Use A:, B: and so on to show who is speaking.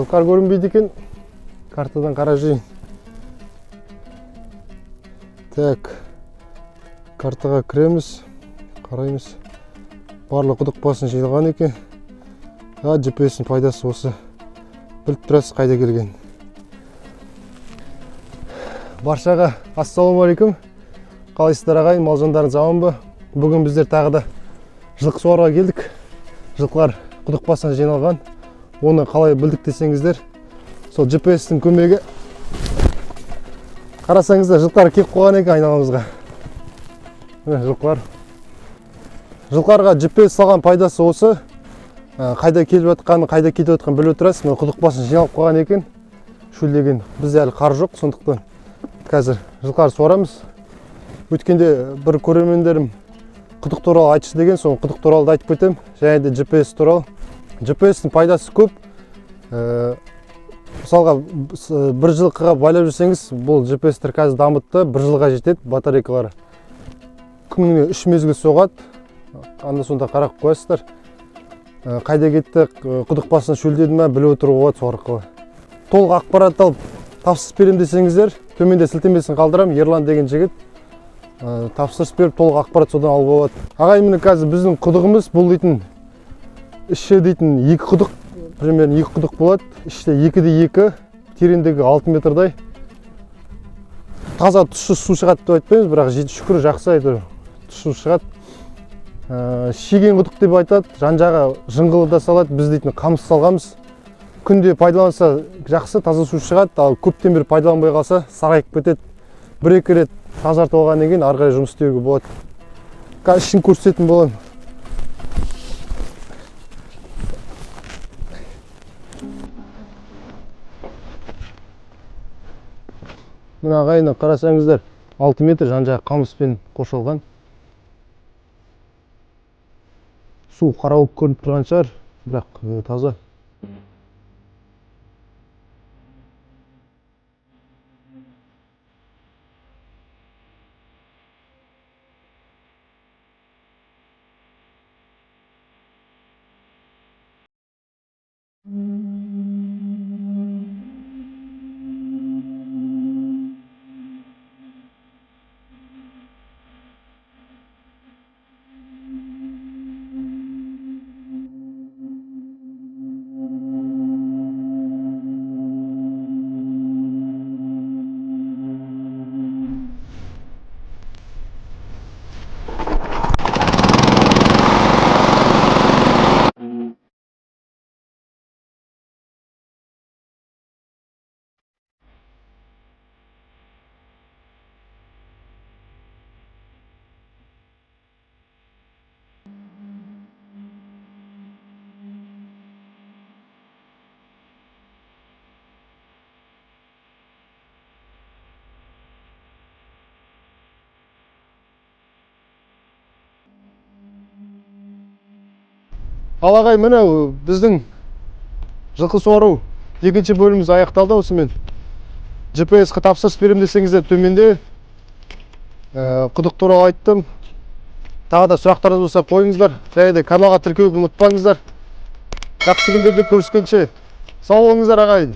A: Жылқар көрінбейді екен. Картадан қаражайын. Так, картаға кіреміз, қараймыз. Барлық құдық басын жиылған екен. GPS-ің пайдасы осы. Біліп тұрасыз қайда келген. Баршаға ассалаумағалейкум. Қалайсыздар ағайын, мал-жандарыңыз аман ба? Бүгін біздер тағы да жылқы суаруға келдік. Жылқылар құдық басына жиналған. Оны қалай білдік десеңіздер, сол GPS-тің көмегі. Қарасаңыздар, жылқылар кеп қойған екен айналамызға. Жылқыларға GPS салған пайдасы осы. Қайда келіп жатқанын, қайда кетіп жатқанын біліп отырасыз. Мына құдық басын жиналып қойған екен. Шөлдеген. Бізде әлі қар жоқ, сондықтан қазір жылқылар суарамыз. Өткенде бір көрермендерім құдық туралы айтшы деген, соң құдық туралы айтып кетем. Және де GPS туралы. GPS-тің пайдасы көп. Мысалға бір жылқыға байлап жүрсеңіз, бұл GPS-тер қазір дамытты, бір жылға жетеді батарейкалары. Күніне 3 мезгіл соғады. Анда-сонда қарап қоясыздар. Қайда кетті, құдық басына шөлдеді ме, біліп отыруға болады сол арқылы. Толық ақпарат алып тапсырыс берем десеңіздер, төменде сілтемесін қалдырам. Ерлан деген жігіт тапсырыс беріп толық ақпарат содан алуға болады. Ағайын, міне қазір біздің құдығымыз бұл дейтін іші дейтін 2 құдық, примерно 2 құдық болады. Іште 2-2, тереңдігі 6 метрдай. Таза тұщы су шығады деп айтпаймыз, бірақ шүкір жақсы айтыр. Тұщы су шығады. Шеген құдық деп айтады, жан-жағы жыңғылы да салады, біз дейтін қамыс салғанбыз. Күнде пайдаланса жақсы, таза су шығады, ал көптен бері пайдаланбай қалса сарғайып кетеді. 1-2 рет тазартып алғаннан кейін ары қарай жұмыс істеуге болады. Қазір ішін көрсететін боламын. Мына ағайын қарасаңыздар, 6 метр жан-жағы қамыспен қоршалған. Су қарауық көрініп тұрған шығар, бірақ таза. Ал ағай, міне біздің жылқы суару екінші бөліміміз аяқталды осымен. GPS-қа тапсырыс берем десеңіздер, төменде құдық туралы айттым. Тағы да сұрақтарыңыз болса қойыңыздар. Және де каналға тіркелуді ұмытпаңыздар. Жақсы күндерде көріскенше сау болыңыздар ағайын.